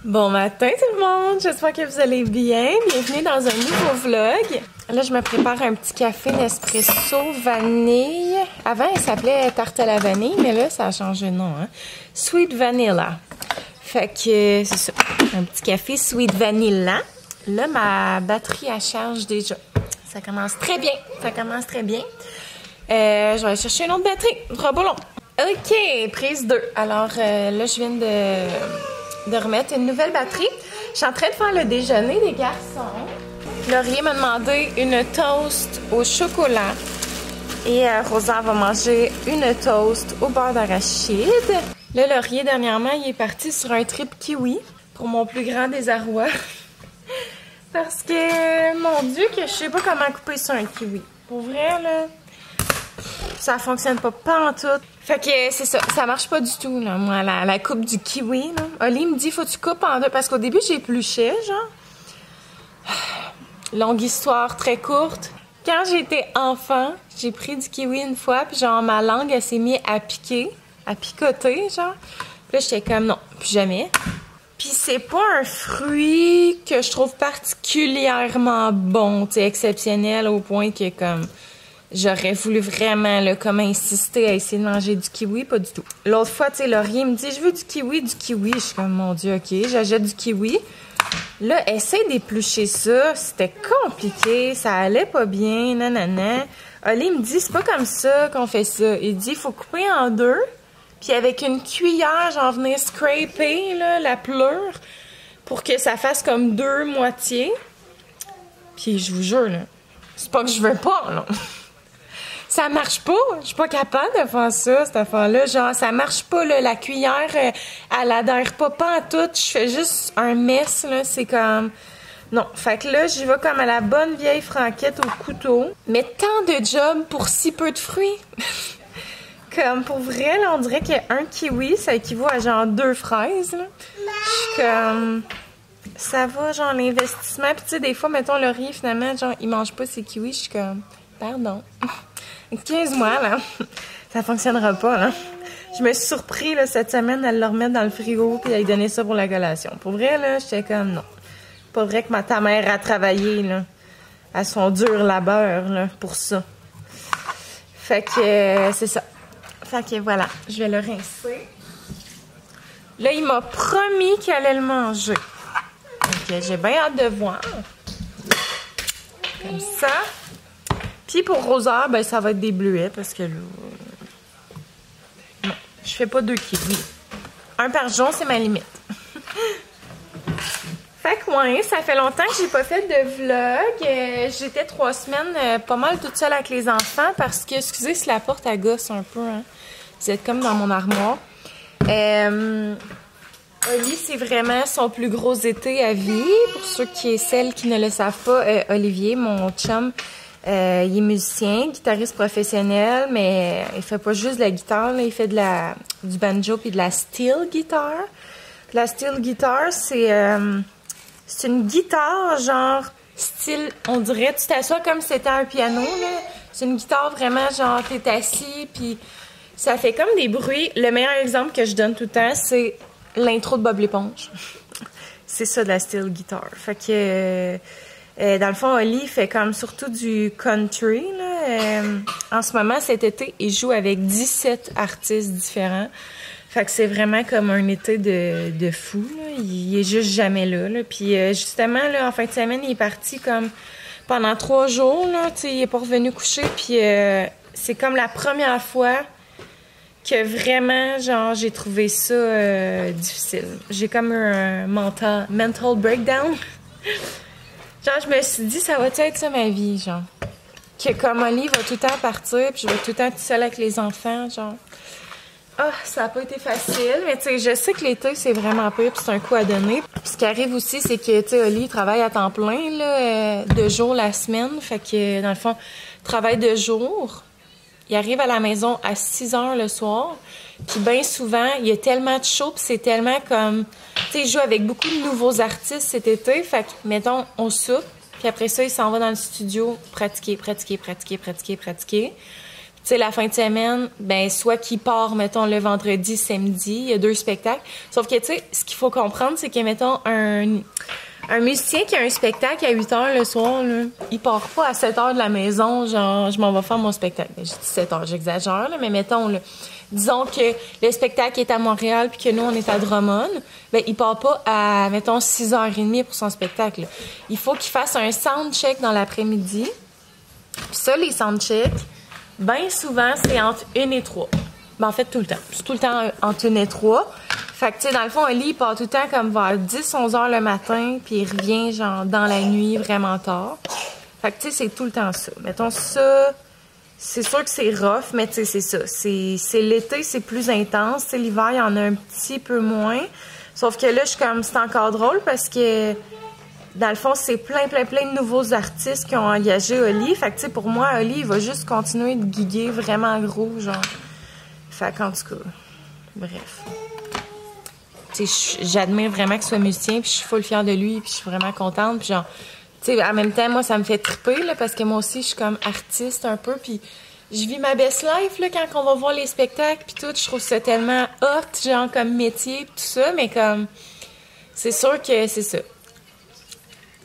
Bon matin tout le monde, j'espère que vous allez bien. Bienvenue dans un nouveau vlog. Là, je me prépare un petit café Nespresso vanille. Avant, il s'appelait tarte à la vanille, mais là, ça a changé de nom. Hein? Sweet Vanilla. Fait que c'est ça, un petit café Sweet Vanilla. Là, ma batterie, elle charge déjà. Ça commence très bien, ça commence très bien. Je vais aller chercher une autre batterie, trop long. OK, prise 2. Alors là, je viens de remettre une nouvelle batterie. Je suis en train de faire le déjeuner des garçons. Laurier m'a demandé une toast au chocolat. Et Rosa va manger une toast au beurre d'arachide. Là, Laurier, dernièrement, il est parti sur un trip kiwi pour mon plus grand désarroi. Parce que, mon Dieu, que je sais pas comment couper sur un kiwi. Pour vrai, là, ça fonctionne pas en tout. Fait que c'est ça, ça marche pas du tout, là, moi, la coupe du kiwi, là. Oli me dit, faut que tu coupes en deux, parce qu'au début, j'épluchais, genre. Longue histoire très courte. Quand j'étais enfant, j'ai pris du kiwi une fois, puis genre, ma langue, elle s'est mise à piquer, à picoter, genre. Puis là, j'étais comme, non, plus jamais. Puis c'est pas un fruit que je trouve particulièrement bon, tu sais, exceptionnel au point que, comme, j'aurais voulu vraiment, là, comme insister à essayer de manger du kiwi, pas du tout. L'autre fois, tu sais, Laurier me dit, je veux du kiwi. Je suis comme, mon Dieu, OK, j'achète du kiwi. Là, essaye d'éplucher ça. C'était compliqué, ça allait pas bien, nanana. Oli me dit, c'est pas comme ça qu'on fait ça. Il dit, il faut couper en deux, puis avec une cuillère, genre venir scraper, là, la pleure, pour que ça fasse comme deux moitiés. Puis je vous jure, là, c'est pas que je veux pas, là. Ça marche pas. Je suis pas capable de faire ça, cette affaire-là. Genre, ça marche pas, là. La cuillère, elle adhère pas en tout. Je fais juste un mess, là. C'est comme... Non. Fait que là, j'y vais comme à la bonne vieille franquette au couteau. Mais tant de job pour si peu de fruits. Comme, pour vrai, là, on dirait qu'un kiwi, ça équivaut à genre 2 fraises, là. Je suis comme... Ça va, genre, l'investissement. Puis tu sais, des fois, mettons, Laurier, finalement, genre, il mange pas ses kiwis. Je suis comme... Pardon. 15 mois, là. Ça fonctionnera pas, là. Je me suis surpris, là, cette semaine, à le remettre dans le frigo puis à lui donner ça pour la collation. Pour vrai, là, j'étais comme, non. Pas vrai que ta mère a travaillé, là, à son dur labeur, là, pour ça. Fait que, c'est ça. Fait que, voilà. Je vais le rincer. Là, il m'a promis qu'il allait le manger. Donc, j'ai bien hâte de voir. Comme ça. Puis pour Rosa, ben ça va être des bleuets parce que là... Non, je fais pas 2 kiwis. Un par jour, c'est ma limite. Fait que ouais, ça fait longtemps que j'ai pas fait de vlog. J'étais 3 semaines pas mal toute seule avec les enfants parce que, excusez si la porte elle gosse un peu, hein. Vous êtes comme dans mon armoire. Oli, c'est vraiment son plus gros été à vie. Pour ceux celles qui ne le savent pas, Olivier, mon chum... il est musicien, guitariste professionnel, mais il fait pas juste de la guitare, là, il fait du banjo puis de la steel guitar. La steel guitar, c'est une guitare genre style, on dirait, tu t'assois comme si c'était un piano, là. C'est une guitare vraiment genre t'es assis puis ça fait comme des bruits. Le meilleur exemple que je donne tout le temps, c'est l'intro de Bob l'éponge. C'est ça de la steel guitar. Fait que dans le fond, Oli fait comme surtout du country, là. En ce moment, cet été, il joue avec 17 artistes différents. Fait que c'est vraiment comme un été de fou, là. Il est juste jamais là, là. Puis justement, là, en fin de semaine, il est parti comme pendant 3 jours, là. Tu sais, il est pas revenu coucher. Puis c'est comme la première fois que vraiment, genre, j'ai trouvé ça difficile. J'ai comme eu un mental breakdown. Genre, je me suis dit, ça va être ça ma vie, genre. Que comme Oli va tout le temps partir, puis je vais tout le temps toute seule avec les enfants, genre. Ah, ça n'a pas été facile, mais tu sais, je sais que l'été, c'est vraiment pire, puis c'est un coup à donner. Puis ce qui arrive aussi, c'est que, tu sais, Oli travaille à temps plein, là, 2 jours la semaine. Fait que, dans le fond, travaille 2 jours. Il arrive à la maison à 6 heures le soir. Puis bien souvent, il y a tellement de shows, puis c'est tellement comme... Tu sais, il joue avec beaucoup de nouveaux artistes cet été. Fait que, mettons, on soupe, puis après ça, il s'en va dans le studio pratiquer. Tu sais, la fin de semaine, ben soit qu'il part, mettons, le vendredi, samedi, il y a 2 spectacles. Sauf que, tu sais, ce qu'il faut comprendre, c'est que, mettons, un musicien qui a un spectacle à 8 heures le soir, là, il part pas à 7 heures de la maison, genre, je m'en vais faire mon spectacle. Ben, j'ai dit 7 heures, j'exagère, là, mais mettons, là, disons que le spectacle est à Montréal puis que nous, on est à Drummond, ben, il part pas à, mettons, 6h30 pour son spectacle, là. Il faut qu'il fasse un soundcheck dans l'après-midi. Puis ça, les soundchecks, bien souvent, c'est entre 1 et 3. Ben, en fait, tout le temps. C'est tout le temps entre 1 et 3. Fait que, tu sais, dans le fond, Oli, il part tout le temps comme vers 10-11 heures le matin, puis il revient, genre, dans la nuit, vraiment tard. Fait que, tu sais, c'est tout le temps ça. Mettons, ça, c'est sûr que c'est rough, mais tu sais, c'est ça. C'est l'été, c'est plus intense. Tu sais, l'hiver, il y en a un petit peu moins. Sauf que là, je suis comme, c'est encore drôle parce que, dans le fond, c'est plein de nouveaux artistes qui ont engagé Oli. Fait que, tu sais, pour moi, Oli, il va juste continuer de giguer vraiment gros, genre. Fait qu'en tout cas, bref. Tu sais, j'admire vraiment qu'il soit musicien, puis je suis full fière de lui, puis je suis vraiment contente. Puis genre, tu sais, en même temps, moi, ça me fait triper, là, parce que moi aussi, je suis comme artiste un peu, puis je vis ma best life, là, quand on va voir les spectacles, puis tout. Je trouve ça tellement hot, genre, comme métier, puis tout ça, mais comme, c'est sûr que c'est ça. Tu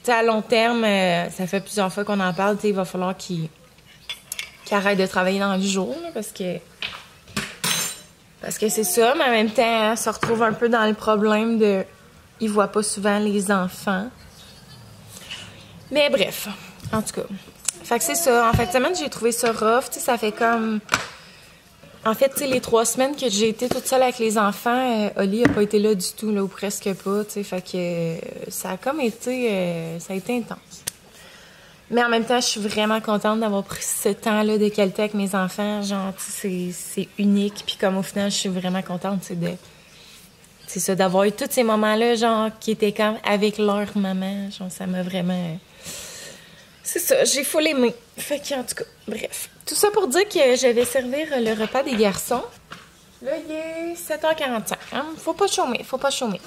sais, à long terme, ça fait plusieurs fois qu'on en parle, tu sais, il va falloir qu'il arrête de travailler dans le jour, là, parce que c'est ça, mais en même temps, hein, se retrouve un peu dans le problème de... Il voit pas souvent les enfants. Mais bref, en tout cas. Fait que c'est ça. En fait, semaine, j'ai trouvé ça rough. Tu sais, ça fait comme... En fait, tu sais, les 3 semaines que j'ai été toute seule avec les enfants, Oli a pas été là du tout, là, ou presque pas, tu sais. Fait que ça a comme été... ça a été intense. Mais en même temps, je suis vraiment contente d'avoir pris ce temps-là de qualité avec mes enfants. Genre, c'est unique. Puis comme au final, je suis vraiment contente, c'est ça, d'avoir eu tous ces moments-là, genre, qui étaient comme avec leur maman. Genre, ça m'a vraiment... C'est ça, j'ai full aimé. Fait qu'en tout cas, bref. Tout ça pour dire que je vais servir le repas des garçons. Là, il est 7h45. Hein? Faut pas chômer.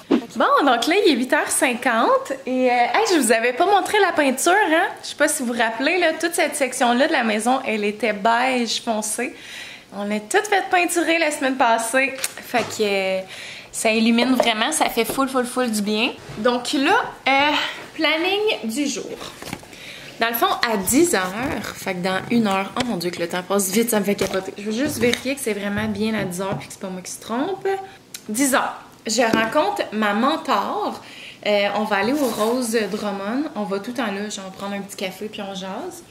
Bon, donc là, il est 8h50. Et, hey, je vous avais pas montré la peinture, hein? Je sais pas si vous vous rappelez, là, toute cette section-là de la maison, elle était beige foncé. On a tout fait peinturer la semaine passée. Fait que ça illumine vraiment, ça fait full du bien. Donc là, planning du jour. Dans le fond, à 10h, fait que dans 1 heure, oh mon Dieu que le temps passe vite, ça me fait capoter. Je veux juste vérifier que c'est vraiment bien à 10h puis que c'est pas moi qui se trompe. 10h, je rencontre ma mentor. On va aller au Rose Drummond. On va tout le temps là, genre prendre un petit café puis on jase.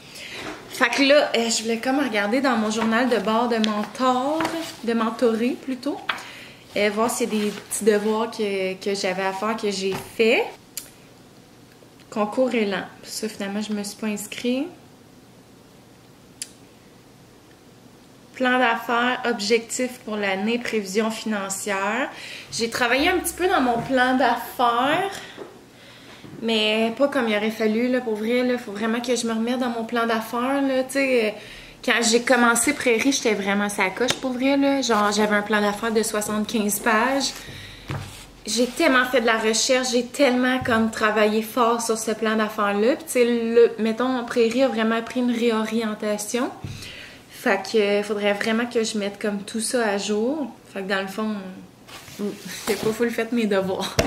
Fait que là, je voulais comme regarder dans mon journal de bord de mentor, de mentoré plutôt. Voir s'il y a des petits devoirs que j'avais à faire que j'ai fait. Concours élan. Ça, finalement, je me suis pas inscrite. Plan d'affaires, objectifs pour l'année, prévision financière. J'ai travaillé un petit peu dans mon plan d'affaires, mais pas comme il aurait fallu, là, pour vrai. Il faut vraiment que je me remette dans mon plan d'affaires, là, tu sais. Quand j'ai commencé Prairie, j'étais vraiment sa coche, pour vrai, là. Genre, j'avais un plan d'affaires de 75 pages. J'ai tellement fait de la recherche, j'ai tellement comme travaillé fort sur ce plan d'affaires-là. Puis tu sais, mettons, Prairie a vraiment pris une réorientation. Fait que faudrait vraiment que je mette comme tout ça à jour. Fait que dans le fond, j'ai pas full fait mes devoirs.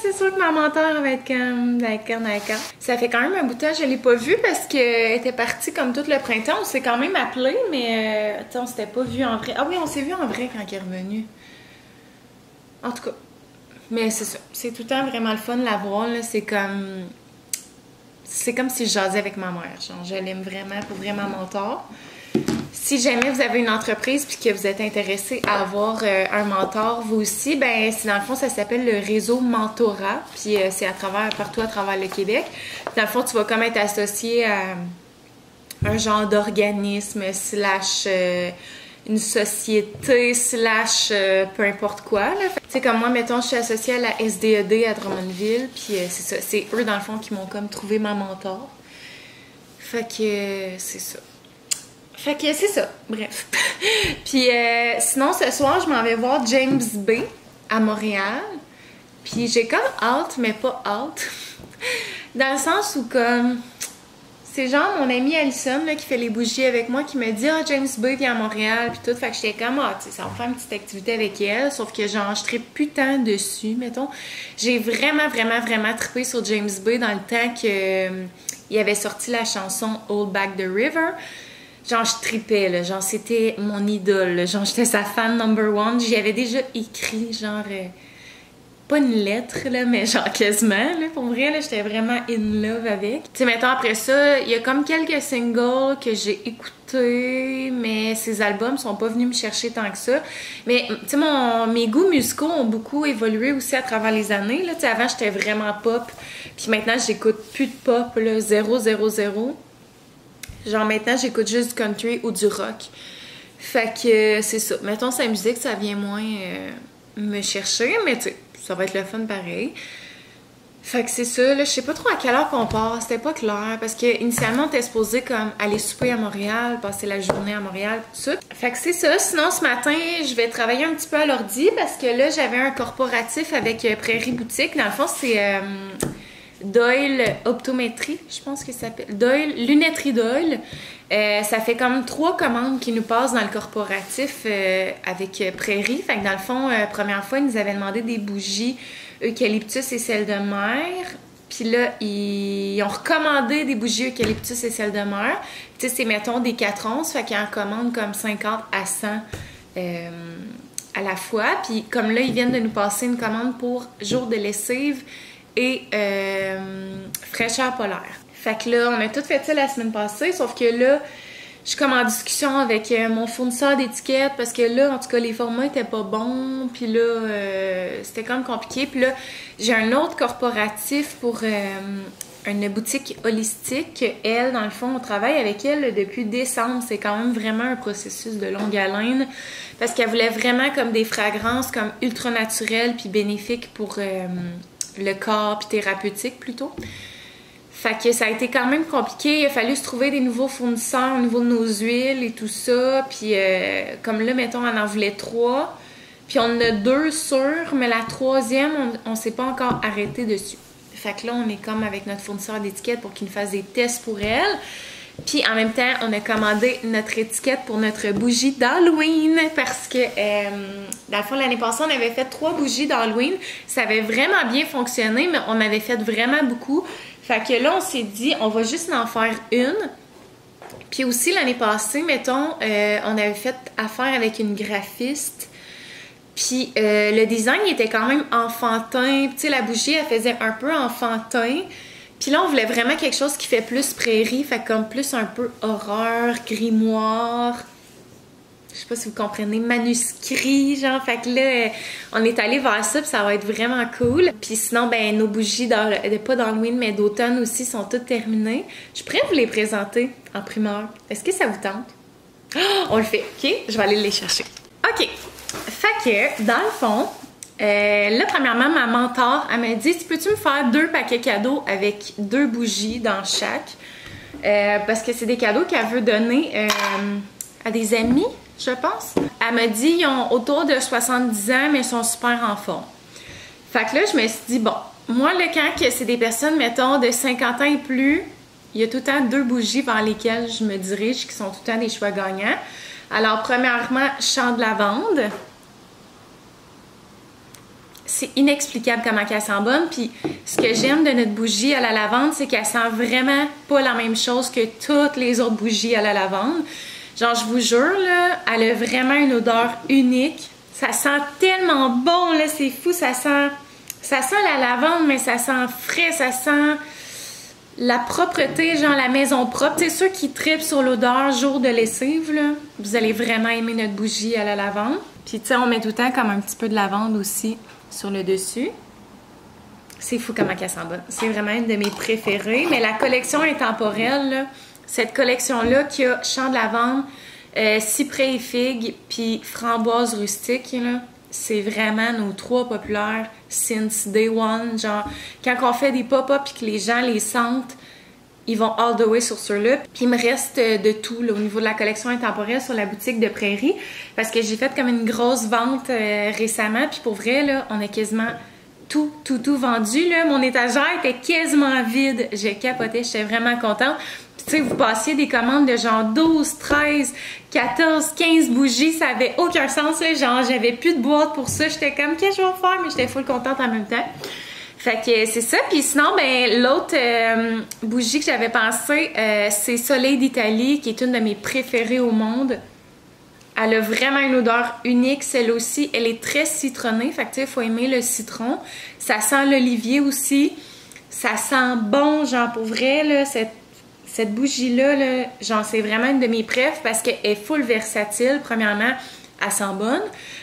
C'est sûr que ma mentor va être comme d'accord. Ça fait quand même un bout de temps, je l'ai pas vue parce qu'elle était partie comme tout le printemps. On s'est quand même appelé, mais on s'était pas vu en vrai. Ah oui, on s'est vu en vrai quand elle est revenue. En tout cas, mais c'est ça. C'est tout le temps vraiment le fun de la voir, là. C'est comme si je jasais avec ma mère. Genre, je l'aime vraiment, pour vraiment mentor. Si jamais vous avez une entreprise puis que vous êtes intéressé à avoir un mentor, vous aussi, ben c'est dans le fond, ça s'appelle le réseau Mentorat. Puis c'est partout à travers le Québec. Dans le fond, tu vas comme être associé à un genre d'organisme / une société / peu importe quoi. Tu sais, comme moi, mettons, je suis associée à la SDED à Drummondville, puis c'est ça. C'est eux, dans le fond, qui m'ont comme trouvé ma mentor. Fait que c'est ça. Bref. Puis sinon, ce soir, je m'en vais voir James Bay à Montréal. Puis j'ai comme hâte, mais pas hâte. Dans le sens où, comme... C'est genre mon amie Alison là, qui fait les bougies avec moi qui me dit « Ah, James Bay vient à Montréal » puis tout. Fait que j'étais comme « Ah, tu sais, ça va faire une petite activité avec elle. » Sauf que genre, je trippe plus tant dessus, mettons. J'ai vraiment trippé sur James Bay dans le temps que il avait sorti la chanson « Old Back the River ». Genre, je tripais, là. Genre, c'était mon idole, là. Genre, j'étais sa fan number one. J'y avais déjà écrit, genre... pas une lettre, là, mais genre quasiment, là, pour vrai, là, j'étais vraiment in love avec. Tu sais, mettons, après ça, il y a comme quelques singles que j'ai écoutés, mais ces albums sont pas venus me chercher tant que ça. Mais, tu sais, mes goûts musicaux ont beaucoup évolué aussi à travers les années, là. Tu sais, avant, j'étais vraiment pop, puis maintenant, j'écoute plus de pop, là, 0. Genre, maintenant, j'écoute juste du country ou du rock. Fait que, c'est ça. Mettons, sa musique, ça vient moins me chercher, mais tu sais, ça va être le fun pareil. Fait que c'est ça, là, je sais pas trop à quelle heure qu'on part, c'était pas clair, parce que initialement on était supposé comme aller souper à Montréal, passer la journée à Montréal, tout ça. Fait que c'est ça, sinon ce matin, je vais travailler un petit peu à l'ordi, parce que là, j'avais un corporatif avec Prairie Boutique. Dans le fond, c'est Doyle Optométrie, je pense que ça s'appelle. Doyle, Lunetterie Doyle. Ça fait comme 3 commandes qui nous passent dans le corporatif avec Prairie. Fait que dans le fond, première fois, ils nous avaient demandé des bougies eucalyptus et sel de mer. Puis là, ils ont recommandé des bougies eucalyptus et sel de mer. Tu sais, c'est, mettons, des 4 onces. Fait qu'ils en commandent comme 50 à 100 à la fois. Puis comme là, ils viennent de nous passer une commande pour jour de lessive et fraîcheur polaire. Fait que là, on a tout fait ça la semaine passée, sauf que là, je suis comme en discussion avec mon fournisseur d'étiquettes parce que là, en tout cas, les formats étaient pas bons, puis là, c'était quand même compliqué. Puis là, j'ai un autre corporatif pour une boutique holistique. Elle, dans le fond, on travaille avec elle depuis décembre. C'est quand même vraiment un processus de longue haleine parce qu'elle voulait vraiment comme des fragrances comme ultra naturelles puis bénéfiques pour le corps puis thérapeutique plutôt. Fait que ça a été quand même compliqué. Il a fallu se trouver des nouveaux fournisseurs au niveau de nos huiles et tout ça. Puis comme là, mettons, on en voulait 3. Puis on en a 2 sûrs, mais la 3e, on s'est pas encore arrêté dessus. Fait que là, on est comme avec notre fournisseur d'étiquette pour qu'il nous fasse des tests pour elle. Puis en même temps, on a commandé notre étiquette pour notre bougie d'Halloween parce que, dans le fond, l'année passée, on avait fait 3 bougies d'Halloween. Ça avait vraiment bien fonctionné, mais on avait fait vraiment beaucoup. Fait que là, on s'est dit, on va juste en faire une. Puis aussi, l'année passée, mettons, on avait fait affaire avec une graphiste. Puis le design était quand même enfantin. Tu sais, la bougie, elle faisait un peu enfantin. Puis là, on voulait vraiment quelque chose qui fait plus prairie, fait comme plus un peu horreur, grimoire. Je sais pas si vous comprenez, manuscrit, genre. Fait que là, on est allé vers ça, puis ça va être vraiment cool. Puis sinon, ben nos bougies, pas d'Halloween, mais d'automne aussi, sont toutes terminées. Je pourrais vous les présenter en primeur. Est-ce que ça vous tente? Oh, on le fait, OK? Je vais aller les chercher. OK. Fait que, dans le fond, là, premièrement, ma mentor, elle m'a dit « Tu peux-tu me faire 2 paquets cadeaux avec 2 bougies dans chaque? Parce que c'est des cadeaux qu'elle veut donner à des amis, je pense. Elle m'a dit ils ont autour de 70 ans, mais ils sont super en forme. Fait que là, je me suis dit, bon, moi, là, quand c'est des personnes, mettons, de 50 ans et plus, il y a tout le temps 2 bougies vers lesquelles je me dirige qui sont tout le temps des choix gagnants. Alors, premièrement, champ de lavande. C'est inexplicable comment elle sent bonne. Puis ce que j'aime de notre bougie à la lavande, c'est qu'elle sent vraiment pas la même chose que toutes les autres bougies à la lavande. Genre, je vous jure, là, elle a vraiment une odeur unique. Ça sent tellement bon, là, c'est fou. Ça sent la lavande, mais ça sent frais, ça sent la propreté, genre la maison propre. Tu sais, ceux qui trippent sur l'odeur jour de lessive, là, vous allez vraiment aimer notre bougie à la lavande. Puis, tu sais, on met tout le temps comme un petit peu de lavande aussi sur le dessus. C'est fou comment elle sent bonne. C'est vraiment une de mes préférées. Mais la collection intemporelle, là, cette collection-là qui a champ de lavande, cyprès et figue, puis framboise rustique, là, c'est vraiment nos 3 populaires since day one. Genre, quand on fait des pop-up et que les gens les sentent, ils vont all the way sur ceux-là. Puis il me reste de tout là, au niveau de la collection intemporelle sur la boutique de Prairie. Parce que j'ai fait comme une grosse vente récemment. Puis pour vrai, là, on a quasiment tout vendu. Là. Mon étagère était quasiment vide. Je capotais, j'étais vraiment contente. Puis Puis, tu sais, vous passiez des commandes de genre 12, 13, 14, 15 bougies, ça avait aucun sens, là. Genre, j'avais plus de boîte pour ça. J'étais comme, qu'est-ce que je vais faire? Mais j'étais full contente en même temps. Fait que c'est ça. Puis sinon, ben l'autre bougie que j'avais pensé, c'est Soleil d'Italie, qui est une de mes préférées au monde. Elle a vraiment une odeur unique, celle aussi. Elle est très citronnée, fait que tu sais, il faut aimer le citron. Ça sent l'olivier aussi. Ça sent bon, genre pour vrai, là, cette bougie-là, là, genre c'est vraiment une de mes préfs parce qu'elle est full versatile. Premièrement, elle sent bonne.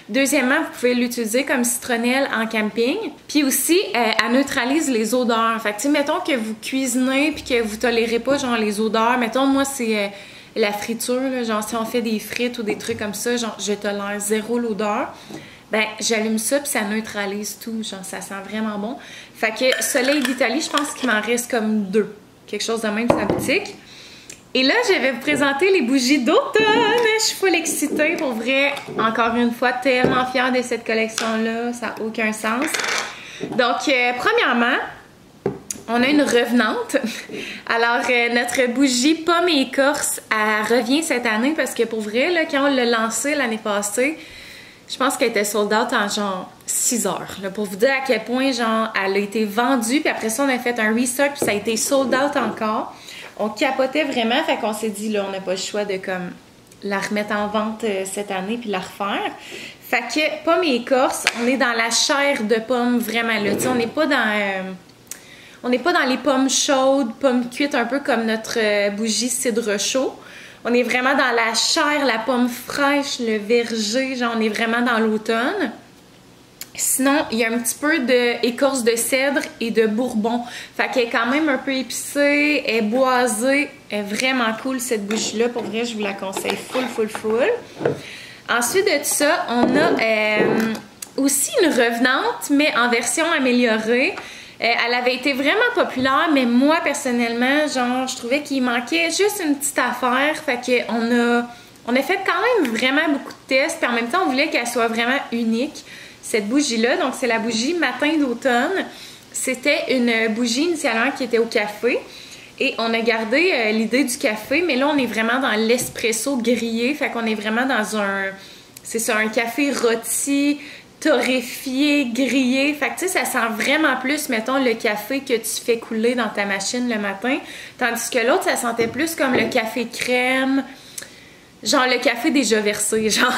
Deuxièmement, vous pouvez l'utiliser comme citronnelle en camping. Puis aussi, elle neutralise les odeurs. Fait que, tu sais, mettons que vous cuisinez puis que vous tolérez pas, genre, les odeurs. Mettons, moi, c'est la friture, là. Genre, si on fait des frites ou des trucs comme ça, genre, je tolère zéro l'odeur. Ben, j'allume ça puis ça neutralise tout. Genre, ça sent vraiment bon. Fait que Soleil d'Italie, je pense qu'il m'en reste comme 2. Quelque chose de même de sa boutique. Et là, je vais vous présenter les bougies d'automne. Je suis full excitée, pour vrai. Encore une fois, tellement fière de cette collection-là. Ça n'a aucun sens. Donc, premièrement, on a une revenante. Alors, notre bougie pomme et écorce, elle revient cette année parce que pour vrai, là, quand on l'a lancée l'année passée, je pense qu'elle était sold out en genre 6 heures. Là, pour vous dire à quel point, genre, elle a été vendue. Puis après ça, on a fait un restock, puis ça a été sold out encore. On capotait vraiment, fait qu'on s'est dit, là, on n'a pas le choix de, comme, la remettre en vente cette année puis la refaire. Fait que, pomme et écorce, on est dans la chair de pomme, vraiment, là. Tu sais, on n'est pas dans les pommes chaudes, pommes cuites, un peu comme notre bougie cidre chaud. On est vraiment dans la chair, la pomme fraîche, le verger, genre, on est vraiment dans l'automne. Sinon, il y a un petit peu d'écorce de cèdre et de bourbon. Fait qu'elle est quand même un peu épicée, elle est boisée. Elle est vraiment cool, cette bougie-là. Pour vrai, je vous la conseille full. Ensuite de ça, on a aussi une revenante, mais en version améliorée. Elle avait été vraiment populaire, mais moi, personnellement, genre, je trouvais qu'il manquait juste une petite affaire. Fait qu'on a fait quand même vraiment beaucoup de tests. Puis en même temps, on voulait qu'elle soit vraiment unique. Cette bougie-là, donc c'est la bougie Matin d'automne. C'était une bougie initialement qui était au café. Et on a gardé l'idée du café, mais là, on est vraiment dans l'espresso grillé. Fait qu'on est vraiment dans un café rôti, torréfié, grillé. Fait que tu sais, ça sent vraiment plus, mettons, le café que tu fais couler dans ta machine le matin. Tandis que l'autre, ça sentait plus comme le café crème. Genre le café déjà versé, genre.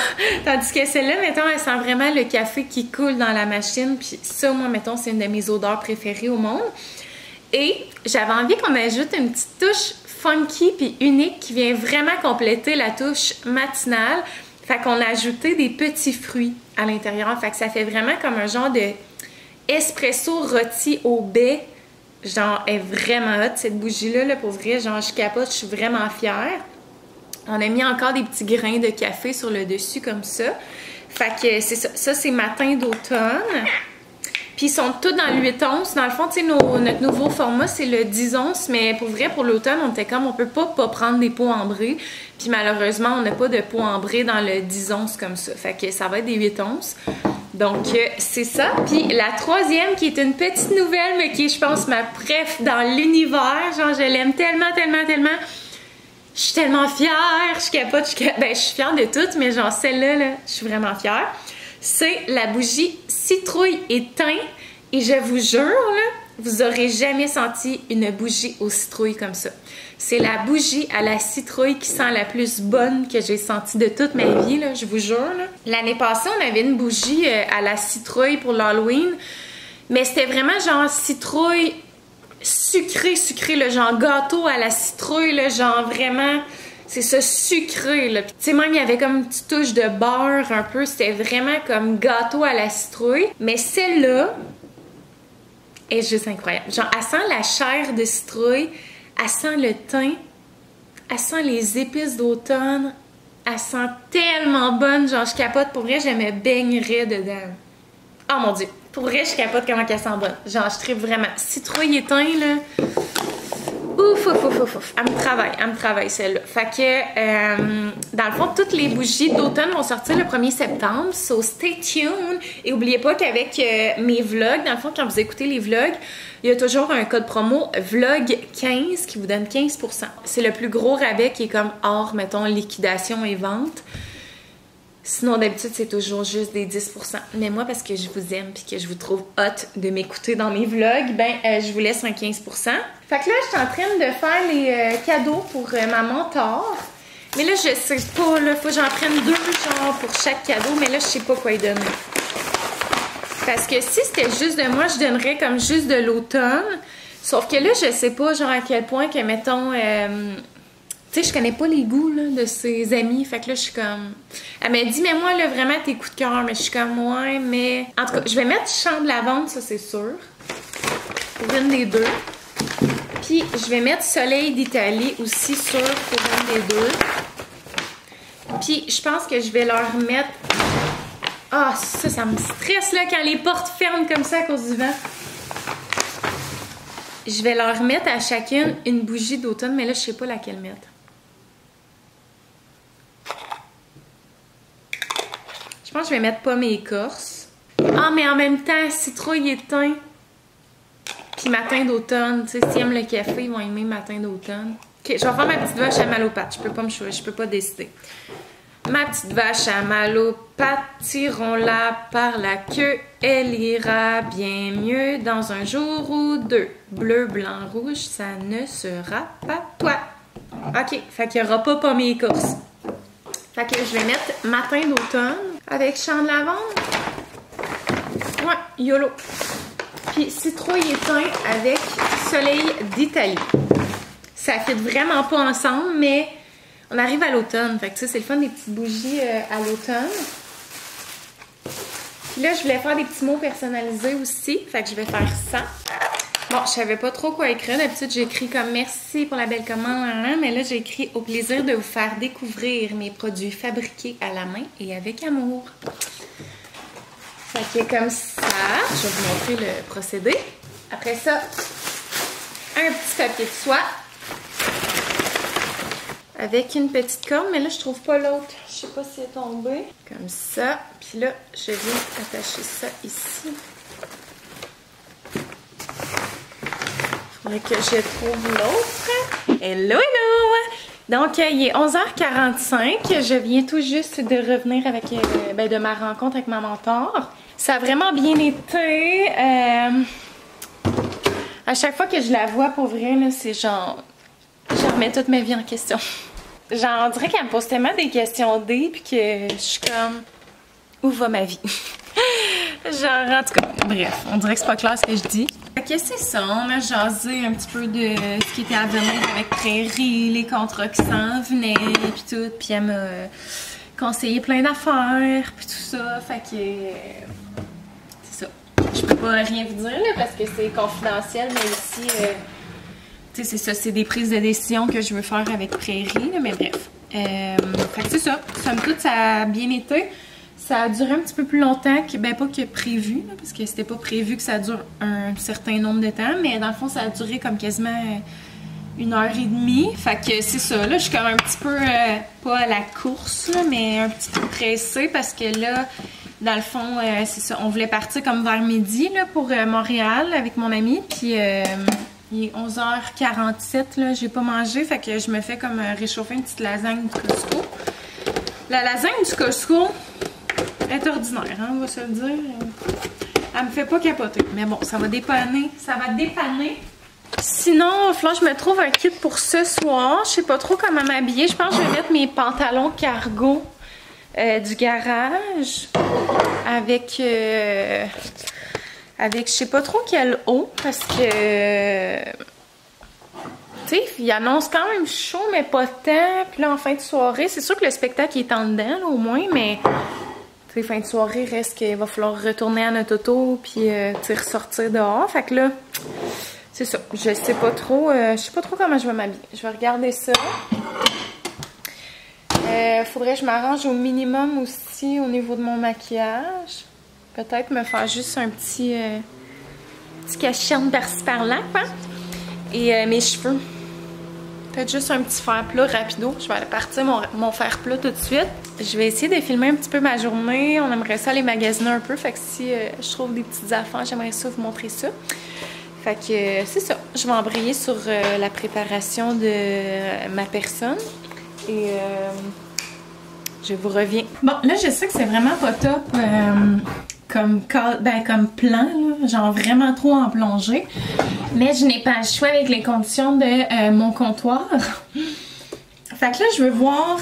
Tandis que celle-là, mettons, elle sent vraiment le café qui coule dans la machine. Puis ça, moi, mettons, c'est une de mes odeurs préférées au monde. Et j'avais envie qu'on ajoute une petite touche funky puis unique qui vient vraiment compléter la touche matinale. Fait qu'on a ajouté des petits fruits à l'intérieur. Fait que ça fait vraiment comme un genre de espresso rôti au baie. Genre, elle est vraiment hot, cette bougie-là, là, pour vrai. Genre, je capote, je suis vraiment fière. On a mis encore des petits grains de café sur le dessus comme ça. Fait que c'est ça. Ça, c'est Matin d'automne. Puis ils sont tous dans le 8 onces. Dans le fond, tu sais, notre nouveau format, c'est le 10 onces. Mais pour vrai, pour l'automne, on était comme, on peut pas prendre des pots ambrés. Puis malheureusement, on n'a pas de pots ambrés dans le 10 onces comme ça. Fait que ça va être des 8 onces. Donc, c'est ça. Puis la troisième, qui est une petite nouvelle, mais qui est, je pense, ma préf dans l'univers. Genre, je l'aime tellement. Je suis tellement fière, ben, je suis fière de toutes, mais genre celle-là, là, je suis vraiment fière. C'est la bougie citrouille et thym. Et je vous jure, là, vous aurez jamais senti une bougie aux citrouilles comme ça. C'est la bougie à la citrouille qui sent la plus bonne que j'ai sentie de toute ma vie, là, je vous jure. L'année passée, on avait une bougie à la citrouille pour l'Halloween, mais c'était vraiment genre citrouille sucré, le genre gâteau à la citrouille, là, genre vraiment, c'est ça, sucré, là. Tu sais, même, il y avait comme une petite touche de beurre, un peu, c'était vraiment comme gâteau à la citrouille. Mais celle-là est juste incroyable. Genre, elle sent la chair de citrouille, elle sent le thym, elle sent les épices d'automne, elle sent tellement bonne, genre, je capote, pour vrai, je me baignerais dedans. Oh mon Dieu! Pour vrai, je capote comment elle sent bonne. Genre, je tripe vraiment. Citrouille et thym, là. Ouf! Ouf. Elle me travaille celle-là. Fait que, dans le fond, toutes les bougies d'automne vont sortir le 1er septembre. So, stay tuned. Et n'oubliez pas qu'avec mes vlogs, dans le fond, quand vous écoutez les vlogs, il y a toujours un code promo VLOG15 qui vous donne 15%. C'est le plus gros rabais qui est comme hors, mettons, liquidation et vente. Sinon, d'habitude, c'est toujours juste des 10%. Mais moi, parce que je vous aime et que je vous trouve hot de m'écouter dans mes vlogs, ben, je vous laisse un 15%. Fait que là, je suis en train de faire les cadeaux pour ma mentor. Mais là, je sais pas, là, faut que j'en prenne 2 genre pour chaque cadeau. Mais là, je sais pas quoi y donner. Parce que si c'était juste de moi, je donnerais comme juste de l'automne. Sauf que là, je sais pas, genre, à quel point que, mettons... tu sais, je connais pas les goûts là, de ses amis. Fait que là, je suis comme... Elle m'a dit, mais moi, là, vraiment, tes coups de cœur. Mais je suis comme, ouais, mais... En tout cas, je vais mettre champ de lavande, ça, c'est sûr. Pour une des deux. Puis, je vais mettre soleil d'Italie aussi sûr pour une des deux. Puis, je pense que je vais leur mettre... Ah, ça me stresse, là, quand les portes ferment comme ça à cause du vent. Je vais leur mettre à chacune une bougie d'automne, mais là, je sais pas laquelle mettre. Je pense que je vais mettre pomme et écorce. Ah, mais en même temps, citrouille et thym. Puis matin d'automne. Tu sais, s'ils aiment le café, ils vont aimer matin d'automne. Ok, je vais faire ma petite vache à mal aux pattes. Je peux pas me choisir, je peux pas décider. Ma petite vache à mal aux pattes, tirons-la par la queue. Elle ira bien mieux dans un jour ou deux. Bleu, blanc, rouge, ça ne sera pas toi. Ok, fait qu'il n'y aura pas pomme et écorce. Fait que je vais mettre matin d'automne avec champ de lavande. Ouais, YOLO. Puis citrouille et thym avec soleil d'Italie. Ça fit vraiment pas ensemble, mais on arrive à l'automne. Fait que tu sais, c'est le fun des petites bougies à l'automne. Puis là, je voulais faire des petits mots personnalisés aussi. Fait que je vais faire ça. Bon, je savais pas trop quoi écrire. D'habitude, j'écris comme merci pour la belle commande. Mais là, j'ai écrit au plaisir de vous faire découvrir mes produits fabriqués à la main et avec amour. Fait que comme ça, je vais vous montrer le procédé. Après ça, un petit papier de soie avec une petite corde, mais là, je trouve pas l'autre. Je sais pas si elle est tombée. Comme ça. Puis là, je viens attacher ça ici. Faudrait que je trouve l'autre. Hello, hello! Donc, il est 11h45. Je viens tout juste de revenir avec, de ma rencontre avec ma mentor. Ça a vraiment bien été. À chaque fois que je la vois, pour vrai, c'est genre... Je remets toute ma vie en question. Genre, on dirait qu'elle me pose tellement des questions deep puis que je suis comme... Où va ma vie? Genre, en tout cas, bref, on dirait que c'est pas clair ce que je dis. Fait que c'est ça, on a jasé un petit peu de ce qui était à venir avec Prairie, les contrats qui s'en venaient, puis tout. Puis elle m'a conseillé plein d'affaires, puis tout ça. Fait que... c'est ça. Je peux pas rien vous dire, là, parce que c'est confidentiel, mais aussi... tu sais, c'est ça, c'est des prises de décision que je veux faire avec Prairie, là, mais bref. Fait que c'est ça. Somme toute, ça a bien été. Ça a duré un petit peu plus longtemps que, pas que prévu, là, parce que c'était pas prévu que ça dure un certain nombre de temps, mais dans le fond, ça a duré comme quasiment 1h30. Fait que c'est ça, là, je suis comme un petit peu, pas à la course, là, mais un petit peu pressée, parce que là, dans le fond, c'est ça, on voulait partir comme vers midi, là, pour Montréal, avec mon ami, puis... il est 11h47, là, j'ai pas mangé, fait que je me fais comme réchauffer une petite lasagne du Costco. La lasagne du Costco est ordinaire, hein, on va se le dire. Elle me fait pas capoter, mais bon, ça va dépanner, Sinon, il va falloir que je me trouve un kit pour ce soir. Je sais pas trop comment m'habiller. Je pense que je vais mettre mes pantalons cargo du garage avec je sais pas trop quel haut, parce que, tu sais, il annonce quand même chaud, mais pas tant. Puis là, en fin de soirée, c'est sûr que le spectacle est en dedans, là, au moins, mais, tu sais, fin de soirée, reste qu'il va falloir retourner à notre auto, puis, tu sais, ressortir dehors. Fait que là, c'est ça. Je sais pas trop comment je vais m'habiller. Je vais regarder ça. Faudrait que je m'arrange au minimum aussi au niveau de mon maquillage. Peut-être me faire juste un petit cachet par-ci par-là, quoi. Et mes cheveux. Peut-être juste un petit fer plat rapido. Je vais aller partir mon fer plat tout de suite. Je vais essayer de filmer un petit peu ma journée. On aimerait ça aller magasiner un peu. Fait que si je trouve des petites affaires, j'aimerais ça vous montrer ça. Fait que c'est ça. Je vais embrayer sur la préparation de ma personne. Et je vous reviens. Bon, là, je sais que c'est vraiment pas top comme plan, là, genre vraiment trop en plongée. Mais je n'ai pas le choix avec les conditions de mon comptoir. Fait que là, je veux voir...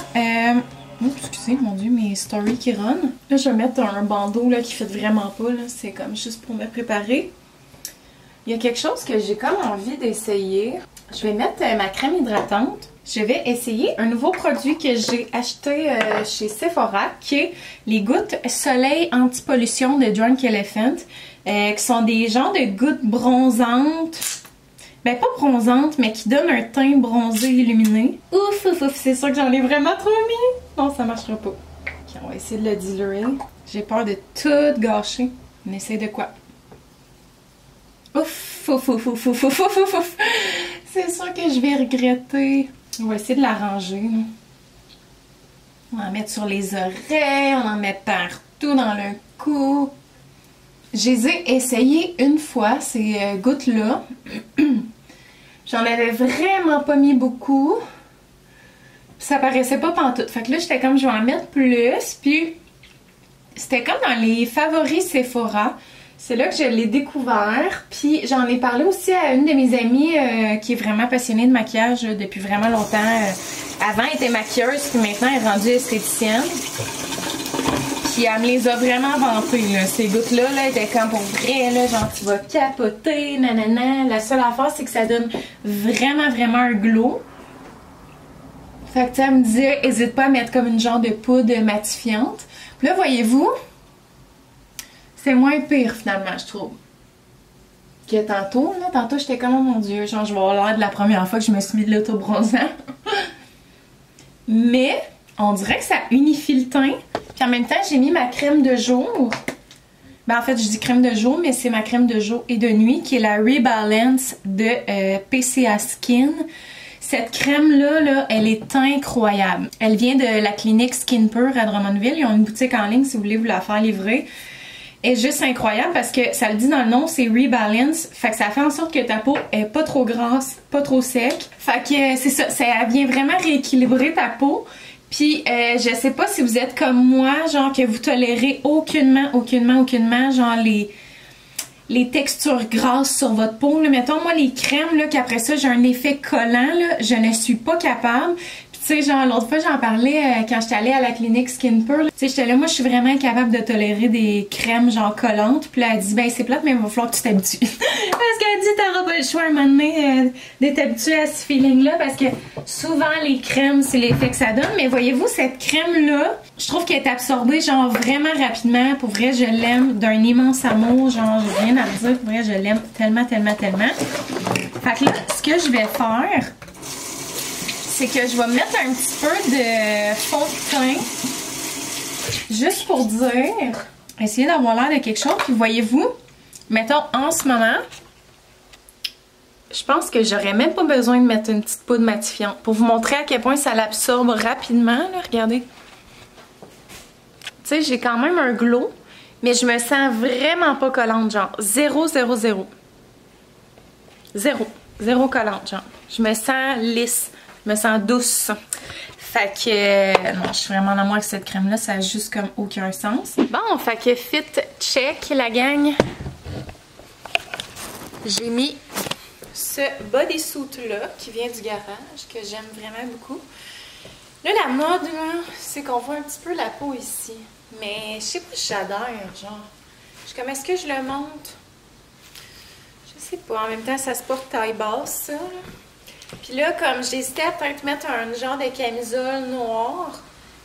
excusez, mon Dieu, mes stories qui run. Là, je vais mettre un bandeau là, qui fait vraiment pas. C'est comme juste pour me préparer. Il y a quelque chose que j'ai comme envie d'essayer. Je vais mettre ma crème hydratante. Je vais essayer un nouveau produit que j'ai acheté chez Sephora, qui est les gouttes soleil anti-pollution de Drunk Elephant, qui sont des genres de gouttes bronzantes. Ben pas bronzantes, mais qui donnent un teint bronzé illuminé. Ouf, ouf, ouf, c'est sûr que j'en ai vraiment trop mis. Non, ça marchera pas. Ok, on va essayer de le diluer. J'ai peur de tout gâcher. On essaie de quoi? Ouf, ouf, ouf, ouf, ouf, ouf, ouf, ouf, ouf. C'est sûr que je vais regretter. On va essayer de l'arranger. On va en mettre sur les oreilles, on en met partout dans le cou. Je les ai essayées une fois, ces gouttes-là. J'en avais vraiment pas mis beaucoup. Ça paraissait pas pantoute. Fait que là, j'étais comme, je vais en mettre plus. Puis, c'était comme dans les favoris Sephora. C'est là que je l'ai découvert. Puis j'en ai parlé aussi à une de mes amies qui est vraiment passionnée de maquillage depuis vraiment longtemps. Avant, elle était maquilleuse, puis maintenant, elle est rendue esthéticienne. Puis elle me les a vraiment vantées, là. Ces gouttes-là, là, étaient comme pour vrai, là, genre tu vas capoter, nanana. La seule affaire, c'est que ça donne vraiment, vraiment un glow. Fait que tu sais, elle me disait, hésite pas à mettre comme une genre de poudre matifiante. Puis là, voyez-vous, c'est moins pire finalement, je trouve. Que tantôt, là. Tantôt, j'étais comme, oh mon Dieu, genre, je vais avoir l'air de la première fois que je me suis mis de l'auto-bronzant. Mais, on dirait que ça unifie le teint. Puis en même temps, j'ai mis ma crème de jour. Ben, en fait, je dis crème de jour, mais c'est ma crème de jour et de nuit, qui est la Rebalance de PCA Skin. Cette crème-là, là, elle est incroyable. Elle vient de la clinique Skin Pure à Drummondville. Ils ont une boutique en ligne si vous voulez vous la faire livrer. Elle est juste incroyable parce que ça le dit dans le nom, c'est Rebalance. Fait que ça fait en sorte que ta peau est pas trop grasse, pas trop sec. Fait que c'est ça, elle vient vraiment rééquilibrer ta peau. Puis je sais pas si vous êtes comme moi, genre que vous tolérez aucunement, genre les textures grasses sur votre peau. Là. Mettons, moi, les crèmes, là, qu'après ça, j'ai un effet collant, là, je ne suis pas capable. Tu sais, genre, l'autre fois, j'en parlais quand j'étais allée à la clinique Skin Pure. Tu sais, j'étais là, moi, je suis vraiment incapable de tolérer des crèmes, genre, collantes. Puis là, elle dit, ben, c'est plate, mais il va falloir que tu t'habitues. Parce qu'elle dit, t'auras pas le choix, à un moment donné, de t'habituer à ce feeling-là. Parce que souvent, les crèmes, c'est l'effet que ça donne. Mais voyez-vous, cette crème-là, je trouve qu'elle est absorbée, genre, vraiment rapidement. Pour vrai, je l'aime d'un immense amour. Genre, j'ai rien à dire. Pour vrai, je l'aime tellement, tellement, tellement. Fait que là, ce que je vais faire, c'est que je vais mettre un petit peu de fond de teint, juste pour dire, essayer d'avoir l'air de quelque chose. Puis voyez-vous, mettons en ce moment, je pense que j'aurais même pas besoin de mettre une petite poudre matifiante pour vous montrer à quel point ça l'absorbe rapidement. Là, regardez. Tu sais, j'ai quand même un glow, mais je me sens vraiment pas collante, genre 0, 0, 0. 0. 0 collante, genre. Je me sens lisse. Je me sens douce. Fait que non, je suis vraiment en amour avec cette crème-là. Ça a juste comme aucun sens. Bon, fait que fit check, la gang. J'ai mis ce bodysuit-là qui vient du garage, que j'aime vraiment beaucoup. Là, la mode, c'est qu'on voit un petit peu la peau ici. Mais je sais pas si j'adhère, genre. Je suis comme, est-ce que je le monte? Je sais pas. En même temps, ça se porte taille basse, ça, là. Puis là, comme j'hésitais à peut-être mettre un genre de camisole noire,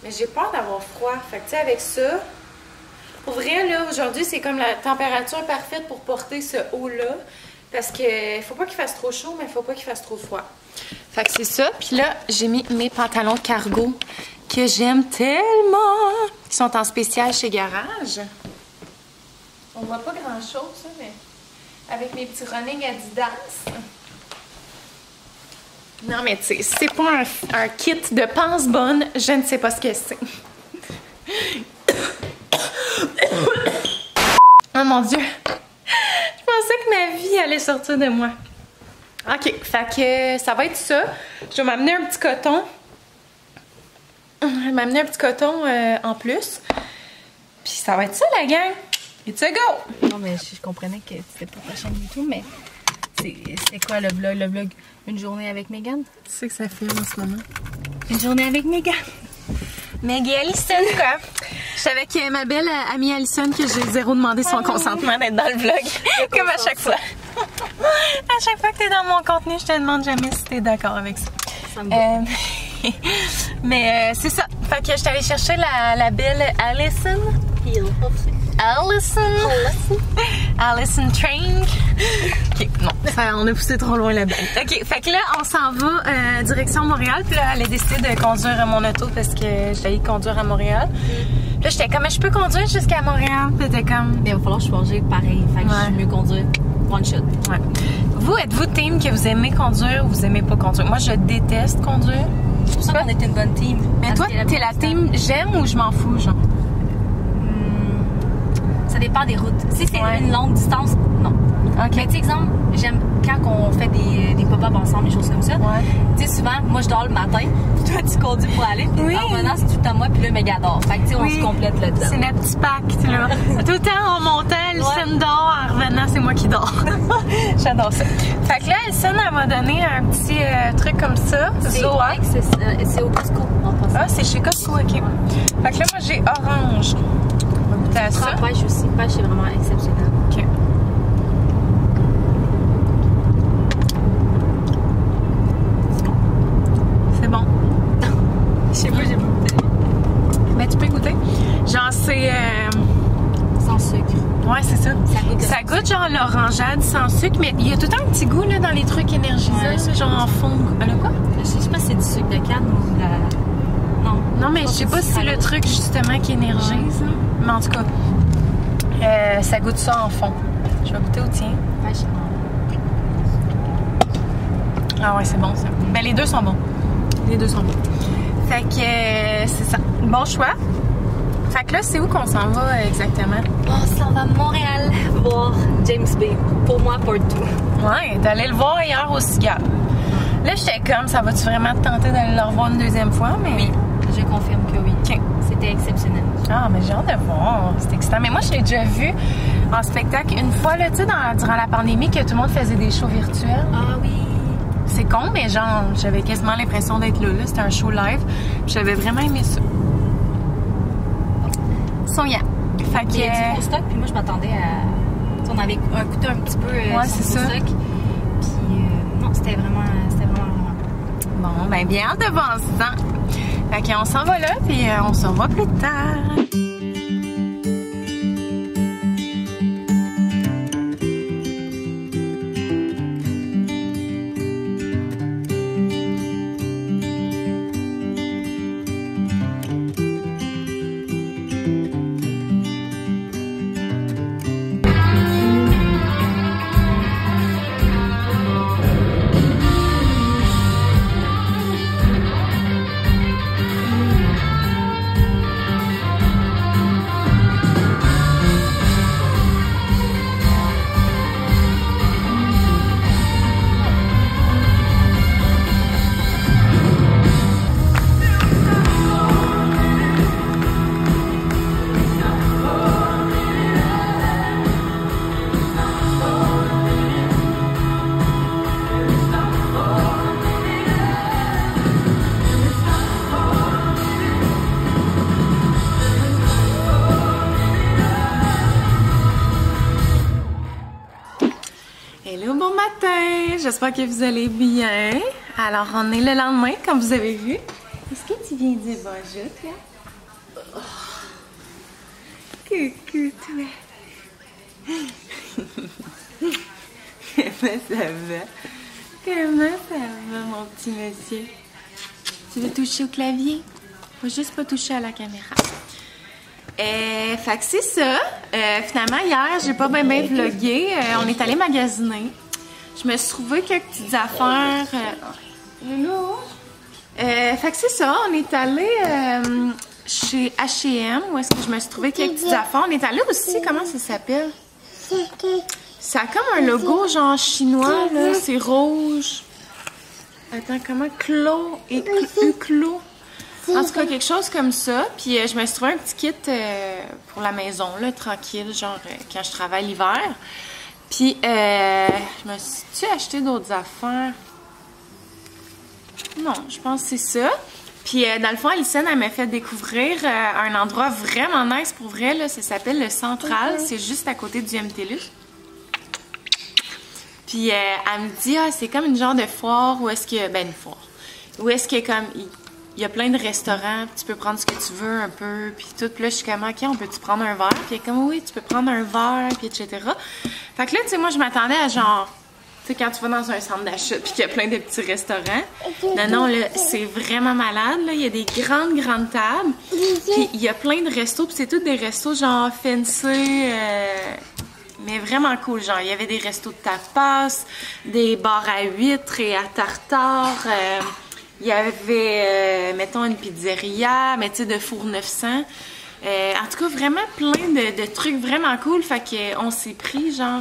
mais j'ai peur d'avoir froid. Fait que tu sais, avec ça, pour vrai, là, aujourd'hui, c'est comme la température parfaite pour porter ce haut-là. Parce que faut pas qu'il fasse trop chaud, mais faut pas qu'il fasse trop froid. Fait que c'est ça. Puis là, j'ai mis mes pantalons cargo que j'aime tellement. Ils sont en spécial chez Garage. On voit pas grand-chose, mais avec mes petits running Adidas. Non, mais tu sais, si c'est pas un kit de pense bonne, je ne sais pas ce que c'est. Oh mon Dieu! Je pensais que ma vie allait sortir de moi. Ok, fait que ça va être ça. Je vais m'amener un petit coton. Je vais m'amener un petit coton en plus. Puis ça va être ça, la gang. It's a go! Non, mais je comprenais que c'était pas ta chaîne du tout, mais c'est quoi le vlog? Le vlog Une journée avec Megan? Tu sais que ça filme en ce moment. Une journée avec Megan. Maggie Allison, quoi. Je suis avec ma belle amie Allison que j'ai zéro demandé son consentement d'être dans le vlog. Comme à chaque fois. À chaque fois que t'es dans mon contenu, je te demande jamais si t'es d'accord avec ça. Ça me va. Mais c'est ça. Fait que je suis allée chercher la belle Allison. Allison Trank. Ok, non, on a poussé trop loin là-bas. Ok, fait que là, on s'en va direction Montréal. Puis là, elle a décidé de conduire mon auto parce que j'allais conduire à Montréal. Puis là, j'étais comme, je peux conduire jusqu'à Montréal. Puis t'es comme, mais il va falloir que je change pareil. Fait que je suis mieux conduire. One shot. Ouais. Vous, êtes-vous team que vous aimez conduire ou vous aimez pas conduire? Moi, je déteste conduire. C'est pour ça qu'on est une bonne team. Mais toi, t'es la team j'aime ou je m'en fous, genre? Ça dépend des routes. Si c'est une longue distance, non. OK. Mais tu sais, exemple, j'aime quand on fait des pop-up ensemble, des choses comme ça. Ouais. Tu sais, souvent, moi, je dors le matin, puis toi, tu conduis pour aller. Oui. En revenant, c'est tout le temps moi, puis là, Méga dort. Fait que, tu sais, on se complète là-dedans. C'est notre petit pacte, là. Tout le temps, on montait, Alison dort, en revenant, c'est moi qui dors. J'adore ça. Fait que là, Alison, elle m'a donné un petit truc comme ça. C'est au Costco, en passant. Ah, c'est chez Costco, OK. Fait que là, moi, j'ai orange. On va goûter à ça. Pêche aussi. Pêche, c'est vraiment exceptionnel. OK. C'est bon. Je sais pas, j'ai pas goûté. Mais tu peux goûter. Genre, c'est... Sans sucre. Ouais, c'est ça. Ça goûte genre l'orangeade sans sucre, mais il y a tout le temps un petit goût là, dans les trucs énergisants, ouais, genre en fond. Alors quoi? Je sais pas si c'est du sucre de canne ou de la... Non. Non, mais je sais pas si c'est le truc justement qui énergise. Ouais. Mais en tout cas, ça goûte ça en fond. Je vais goûter au tien. Ouais, je sais pas. Ah ouais, c'est bon ça. Ben les deux sont bons. Les deux sont bons. Fait que c'est ça. Bon choix. Fait que là, c'est où qu'on s'en va exactement? On s'en va à Montréal voir James Bay. Pour moi, pour tout. Ouais, d'aller le voir hier au cigare. Là, j'étais comme, ça va-tu vraiment te tenter d'aller le revoir une deuxième fois? Mais oui, je confirme que oui. Okay. C'était exceptionnel. Ah, mais j'ai hâte de voir. C'était excitant. Mais moi, je l'ai déjà vu en spectacle une fois, là, tu sais, durant la pandémie, que tout le monde faisait des shows virtuels. Ah oui. C'est con, mais genre, j'avais quasiment l'impression d'être là. C'était un show live. J'avais vraiment aimé ça. Sonia. Fait que... Il y a du gros stock, puis moi, je m'attendais à... On avait goûté un petit peu c'est son ça. stock. Puis non, c'était vraiment... Bon, ben bien hâte de voir ça. Fait qu'on s'en va là, puis on se revoit plus tard. Hello, bon matin! J'espère que vous allez bien. Alors, on est le lendemain, comme vous avez vu. Est-ce que tu viens dire bonjour, toi? Oh. Coucou, toi! Comment ça va? Comment ça va, mon petit monsieur? Tu veux toucher au clavier? Faut juste pas toucher à la caméra. Fait que c'est ça. Finalement, hier, j'ai pas bien vlogué. On est allé magasiner. Je me suis trouvé quelques petites affaires. Fait que c'est ça, on est allé chez H&M, où est-ce que je me suis trouvée quelques petites affaires. On est allé aussi, comment ça s'appelle? Ça a comme un logo genre chinois, là, c'est rouge. Attends, comment? Clos et Uclos. En tout cas, quelque chose comme ça. Puis je me suis trouvé un petit kit pour la maison, là, tranquille, genre quand je travaille l'hiver. Puis je me suis acheté d'autres affaires. Non, je pense que c'est ça. Puis dans le fond, Alison, elle m'a fait découvrir un endroit vraiment nice pour vrai, là. Ça s'appelle le Central. C'est juste à côté du MTLUS. Puis elle me dit, ah, c'est comme une genre de foire où est-ce que... Ben, une foire. Où est-ce que comme... Il y a plein de restaurants, puis tu peux prendre ce que tu veux un peu, puis tout. Puis là, je suis comme, OK, on peut-tu prendre un verre? Puis elle est comme, oui, tu peux prendre un verre, puis etc. Fait que là, tu sais, moi, je m'attendais à genre... Tu sais, quand tu vas dans un centre d'achat puis qu'il y a plein de petits restaurants. Non, là, c'est vraiment malade, là. Il y a des grandes tables. Puis il y a plein de restos, puis c'est tous des restos genre fancy, mais vraiment cool. Genre, il y avait des restos de tapas, des bars à huîtres et à tartare. Il y avait, mettons, une pizzeria, mais tu sais, de four 900. En tout cas, vraiment plein de trucs vraiment cool. Fait qu'on s'est pris genre...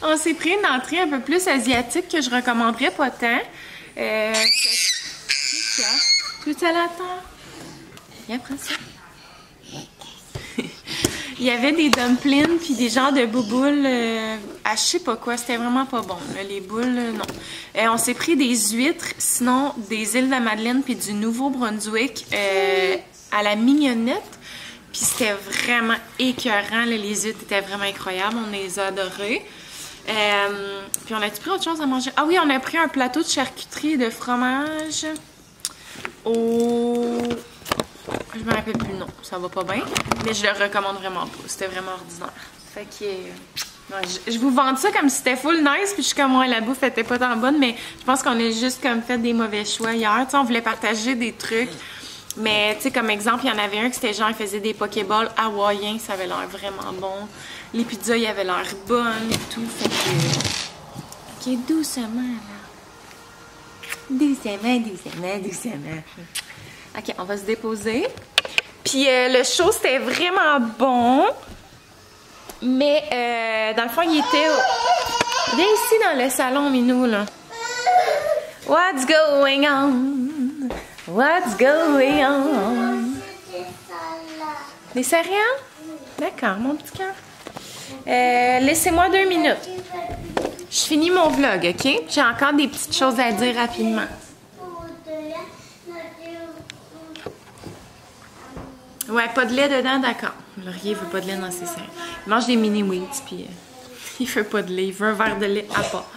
On s'est pris une entrée un peu plus asiatique que je recommanderais pas tant. Tout à la terre. Viens prendre ça. Il y avait des dumplings puis des genres de bouboules à je sais pas quoi. C'était vraiment pas bon. Là. Les boules, non. On s'est pris des huîtres, sinon des îles de la Madeleine puis du Nouveau-Brunswick à la mignonnette. Puis c'était vraiment écœurant. Là. Les huîtres étaient vraiment incroyables. On les a adorées. Puis on a-tu pris autre chose à manger? Ah oui, on a pris un plateau de charcuterie et de fromage au... Je me rappelle plus le nom, ça va pas bien. Mais je le recommande vraiment pas. C'était vraiment ordinaire. Fait que... Ouais, je vous vends ça comme si c'était full nice, puis je suis comme, ouais, la bouffe était pas tant bonne, mais je pense qu'on a juste comme fait des mauvais choix hier. Tu sais, on voulait partager des trucs. Mais, tu sais, comme exemple, il y en avait un qui c'était genre, il faisait des pokéballs hawaïens, ça avait l'air vraiment bon. Les pizzas, il avait l'air bonnes et tout, fait que... Ok, doucement, là. Doucement. Ok, on va se déposer. Puis le show, c'était vraiment bon. Mais, dans le fond, il était... Viens ici dans le salon, Minou, là. What's going on? What's going on? Des céréales? D'accord, mon petit cœur. Laissez-moi 2 minutes. Je finis mon vlog, OK? J'ai encore des petites choses à dire rapidement. Ouais, pas de lait dedans, d'accord. Laurier veut pas de lait dans ses céréales. Il mange des mini-wheats, puis il veut pas de lait. Il veut un verre de lait à part.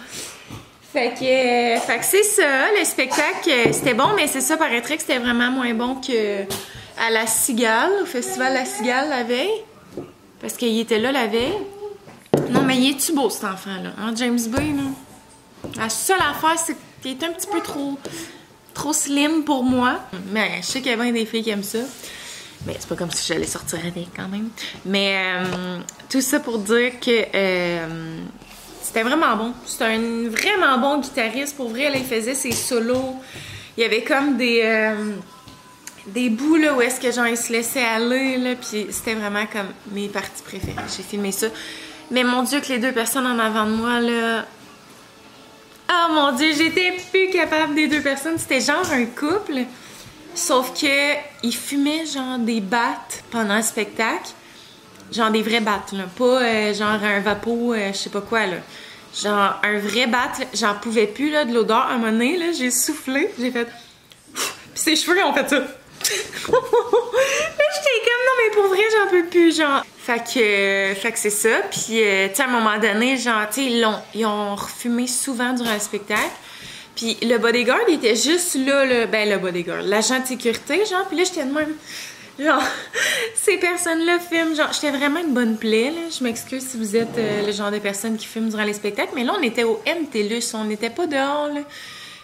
Fait que c'est ça, le spectacle, c'était bon, mais c'est ça, paraîtrait que c'était vraiment moins bon que à la Cigale, au festival La Cigale la veille. Parce qu'il était là la veille. Non, mais il est-tu beau, cet enfant-là? Hein, James Bay, là? La seule affaire, c'est qu'il est un petit peu trop slim pour moi. Mais je sais qu'il y a bien des filles qui aiment ça. Mais c'est pas comme si j'allais sortir avec, quand même. Mais tout ça pour dire que... c'était vraiment bon. C'était un vraiment bon guitariste. Pour vrai, là, il faisait ses solos. Il y avait comme des bouts là, où est-ce que genre il se laissait aller. Là, puis c'était vraiment comme mes parties préférées. J'ai filmé ça. Mais mon Dieu, que les 2 personnes en avant de moi, là... Oh mon Dieu, j'étais plus capable des 2 personnes. C'était genre un couple. Sauf que ils fumaient genre des battes pendant le spectacle. Genre des vrais battes, là. Pas genre un vapeau, je sais pas quoi, là. Genre un vrai bat, j'en pouvais plus, là, de l'odeur. À un moment donné, là, j'ai soufflé, j'ai fait... Puis ses cheveux, ils ont fait ça. Là, j'étais comme, non, mais pour vrai, j'en peux plus, genre. Fait que c'est ça. Puis, tu sais, à un moment donné, genre, tu sais, ils ont refumé souvent durant le spectacle. Puis le bodyguard, il était juste là, ben le bodyguard, l'agent de sécurité, genre. Puis là, j'étais de même... Genre, ces personnes-là fument. Genre, j'étais vraiment une bonne plaie, là. Je m'excuse si vous êtes le genre de personnes qui fument durant les spectacles. Mais là, on était au MTLUS. On n'était pas dehors, là.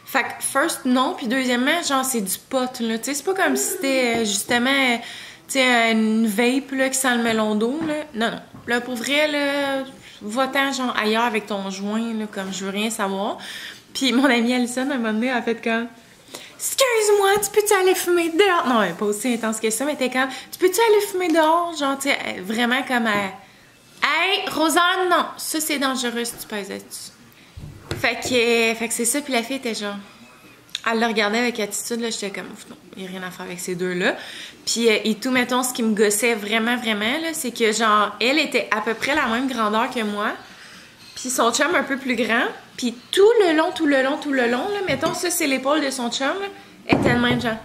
Fait que, first, non. Puis deuxièmement, genre, c'est du pot, là. Tu sais, c'est pas comme si c'était, justement, tu sais, une vape, là, qui sent le melon d'eau, là. Non, non. Là, pour vrai, là, va-t'en, genre, ailleurs avec ton joint, là, comme je veux rien savoir. Puis mon amie Alison, à un moment donné, a fait comme... Excuse-moi, tu peux-tu aller fumer dehors? Non, elle est pas aussi intense que ça, mais t'es comme... Tu peux-tu aller fumer dehors? Genre, tu sais, vraiment comme... Hey, Rosanne, non! Ça, c'est dangereux si tu pèses là-dessus. Fait que c'est ça, puis la fille était genre... Elle le regardait avec attitude, là, j'étais comme... Non, il n'y a rien à faire avec ces deux-là. Puis, et tout, mettons, ce qui me gossait vraiment, là, c'est que, genre, elle était à peu près la même grandeur que moi, puis son chum un peu plus grand, puis tout le long, là, mettons, ça, c'est l'épaule de son chum, là, elle était de même, genre...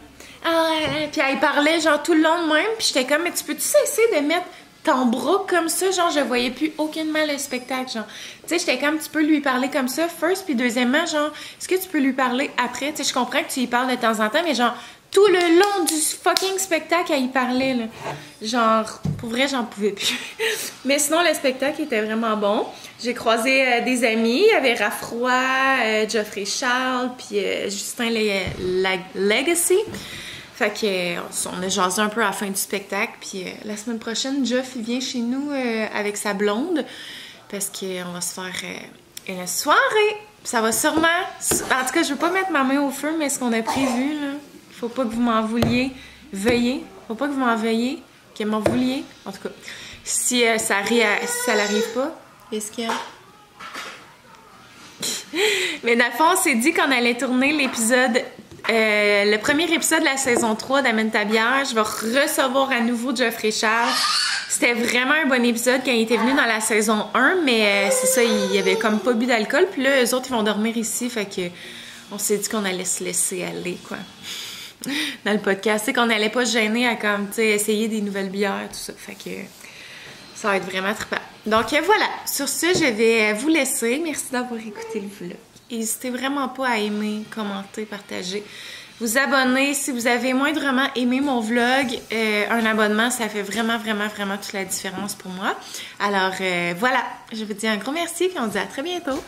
Puis elle parlait, genre, tout le long de même, puis j'étais comme, mais tu peux-tu cesser de mettre ton bras comme ça? Genre, je voyais plus aucunement le spectacle, genre. Tu sais, j'étais comme, tu peux lui parler comme ça, first, puis deuxièmement, genre, est-ce que tu peux lui parler après? Tu sais, je comprends que tu y parles de temps en temps, mais genre, tout le long du fucking spectacle, elle y parlait, là. Genre, pour vrai, j'en pouvais plus. Mais sinon, le spectacle était vraiment bon. J'ai croisé des amis. Il y avait Raffroy, Geoffrey Charles, puis Justin Legacy. Fait que on a jasé un peu à la fin du spectacle. Puis la semaine prochaine, Geoff, il vient chez nous avec sa blonde. Parce qu'on va se faire une soirée. Ça va sûrement... En tout cas, je veux pas mettre ma main au feu, mais ce qu'on a prévu, là... Faut pas que vous m'en vouliez. Veuillez. Faut pas que vous m'en veuillez. Que m'en vouliez. En tout cas, si ça n'arrive pas, qu'est-ce qu'il y a? Mais dans le fond, on s'est dit qu'on allait tourner l'épisode... le premier épisode de la saison 3 d'Amène ta bière. Je vais recevoir à nouveau Geoffrey Charles. C'était vraiment un bon épisode quand il était venu dans la saison 1, mais c'est ça, il avait comme pas bu d'alcool. Puis là, eux autres, ils vont dormir ici. Fait que on s'est dit qu'on allait se laisser aller, quoi. Dans le podcast, c'est qu'on n'allait pas se gêner à comme, tu sais, essayer des nouvelles bières, tout ça. Fait que ça va être vraiment trippant. Donc voilà, sur ce, je vais vous laisser. Merci d'avoir écouté le vlog. N'hésitez vraiment pas à aimer, commenter, partager. Vous abonner si vous avez moindrement aimé mon vlog. Un abonnement, ça fait vraiment toute la différence pour moi. Alors voilà, je vous dis un gros merci et on se dit à très bientôt.